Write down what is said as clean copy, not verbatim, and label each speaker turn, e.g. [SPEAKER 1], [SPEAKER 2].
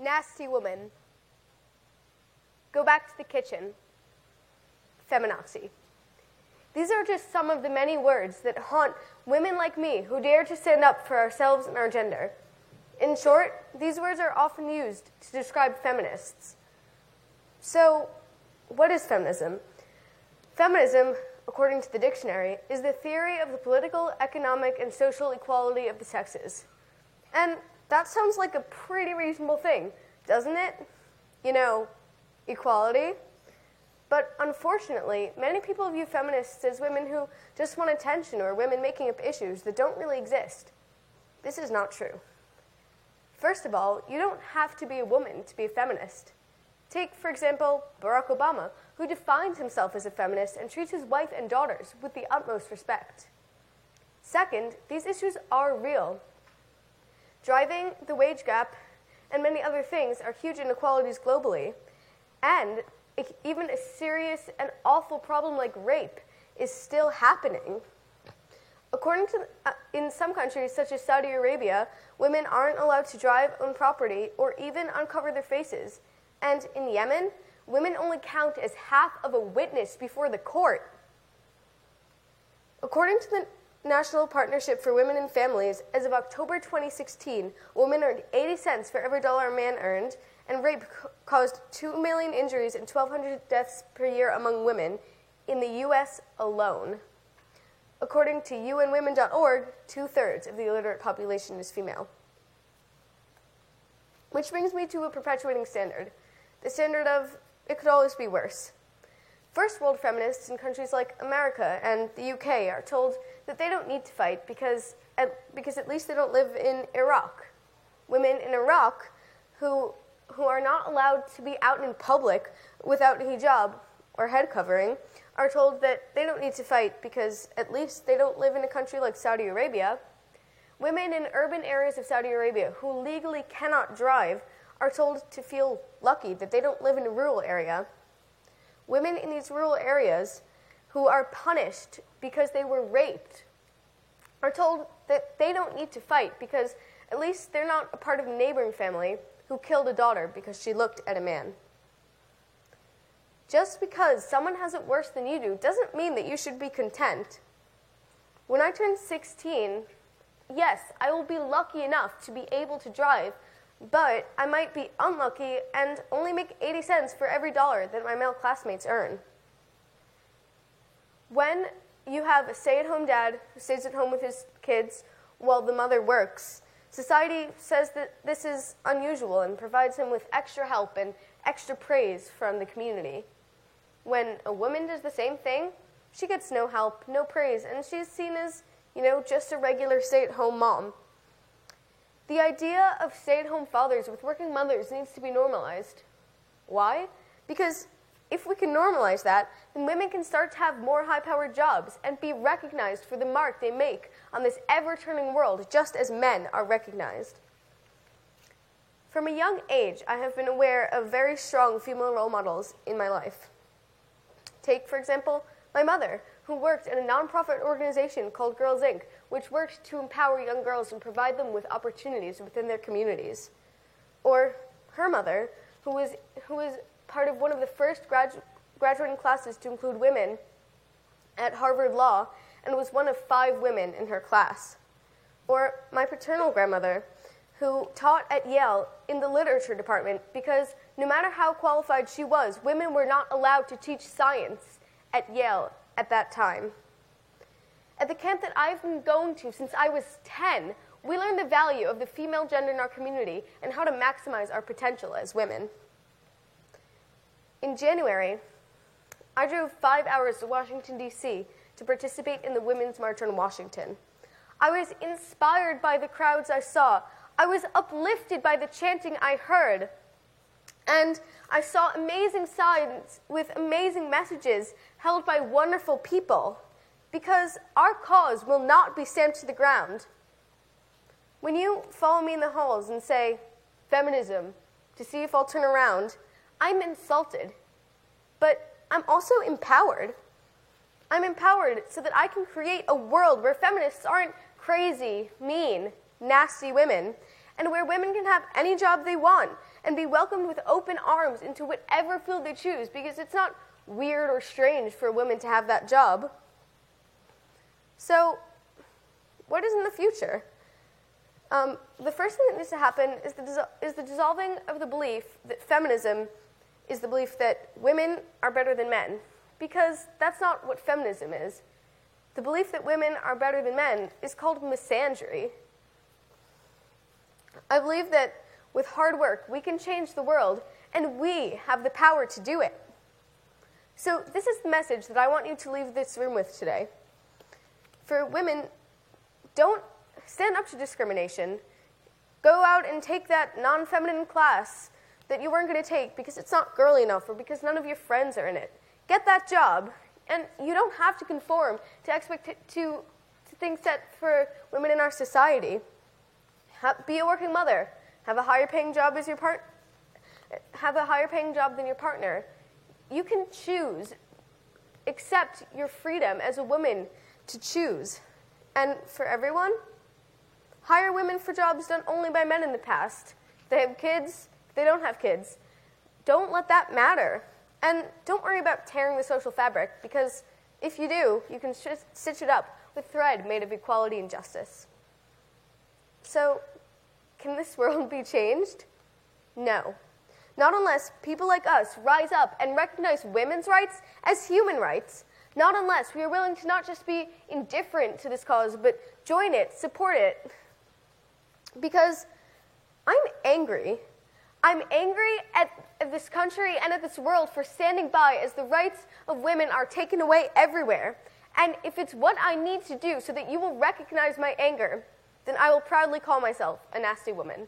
[SPEAKER 1] nasty woman, go back to the kitchen, feminazi. These are just some of the many words that haunt women like me who dare to stand up for ourselves and our gender. In short, these words are often used to describe feminists. So, what is feminism? Feminism, according to the dictionary, is the theory of the political, economic, and social equality of the sexes. And that sounds like a pretty reasonable thing, doesn't it? You know, equality. But unfortunately, many people view feminists as women who just want attention or women making up issues that don't really exist. This is not true. First of all, you don't have to be a woman to be a feminist. Take, for example, Barack Obama, who defines himself as a feminist and treats his wife and daughters with the utmost respect. Second, these issues are real. Driving, the wage gap, and many other things are huge inequalities globally, and even a serious and awful problem like rape is still happening. According to, in some countries, such as Saudi Arabia, women aren't allowed to drive, own property, or even uncover their faces. And in Yemen, women only count as half of a witness before the court. According to the National Partnership for Women and Families, as of October 2016, women earned 80 cents for every dollar a man earned, and rape caused 2 million injuries and 1,200 deaths per year among women in the U.S. alone. According to UNWomen.org, 2/3 of the illiterate population is female. Which brings me to a perpetuating standard, the standard of it could always be worse. First world feminists in countries like America and the UK are told that they don't need to fight because at least they don't live in Iraq. Women in Iraq who are not allowed to be out in public without hijab or head covering are told that they don't need to fight because at least they don't live in a country like Saudi Arabia. Women in urban areas of Saudi Arabia who legally cannot drive are told to feel lucky that they don't live in a rural area. Women in these rural areas who are punished because they were raped are told that they don't need to fight because at least they're not a part of a neighboring family who killed a daughter because she looked at a man. Just because someone has it worse than you do doesn't mean that you should be content. When I turn 16, yes, I will be lucky enough to be able to drive, but I might be unlucky and only make 80 cents for every dollar that my male classmates earn. When you have a stay-at-home dad who stays at home with his kids while the mother works, society says that this is unusual and provides him with extra help and extra praise from the community. When a woman does the same thing, she gets no help, no praise, and she's seen as, just a regular stay-at-home mom. The idea of stay-at-home fathers with working mothers needs to be normalized. Why? Because if we can normalize that, then women can start to have more high-powered jobs and be recognized for the mark they make on this ever-turning world, just as men are recognized. From a young age, I have been aware of very strong female role models in my life. Take, for example, my mother, who worked at a nonprofit organization called Girls Inc., which worked to empower young girls and provide them with opportunities within their communities. Or her mother, who was part of one of the first graduating classes to include women at Harvard Law and was one of 5 women in her class. Or my paternal grandmother, who taught at Yale in the literature department because no matter how qualified she was, women were not allowed to teach science at Yale at that time. At the camp that I've been going to since I was 10, we learned the value of the female gender in our community and how to maximize our potential as women. In January, I drove 5 hours to Washington, D.C. to participate in the Women's March on Washington. I was inspired by the crowds I saw. I was uplifted by the chanting I heard. And I saw amazing signs with amazing messages held by wonderful people. Because our cause will not be stamped to the ground. When you follow me in the halls and say, feminism, to see if I'll turn around, I'm insulted. But I'm also empowered. I'm empowered so that I can create a world where feminists aren't crazy, mean, nasty women, and where women can have any job they want, and be welcomed with open arms into whatever field they choose, because it's not weird or strange for a woman to have that job. So, what is in the future? The first thing that needs to happen is the dissolving of the belief that feminism is the belief that women are better than men, because that's not what feminism is. The belief that women are better than men is called misandry. I believe that with hard work, we can change the world, and we have the power to do it. So this is the message that I want you to leave this room with today. For women, don't stand up to discrimination. Go out and take that non-feminine class that you weren't going to take because it's not girly enough or because none of your friends are in it. Get that job, and you don't have to conform to things set for women in our society. Be a working mother. Have a higher paying job as your Have a higher paying job than your partner. You can choose. Accept your freedom as a woman to choose. And for everyone, hire women for jobs done only by men in the past. They have kids, they don't have kids. Don't let that matter. And don't worry about tearing the social fabric, because if you do, you can stitch it up with thread made of equality and justice. So, can this world be changed? No. Not unless people like us rise up and recognize women's rights as human rights. Not unless we are willing to not just be indifferent to this cause, but join it, support it. Because I'm angry. I'm angry at this country and at this world for standing by as the rights of women are taken away everywhere. And if it's what I need to do so that you will recognize my anger, then I will proudly call myself a nasty woman.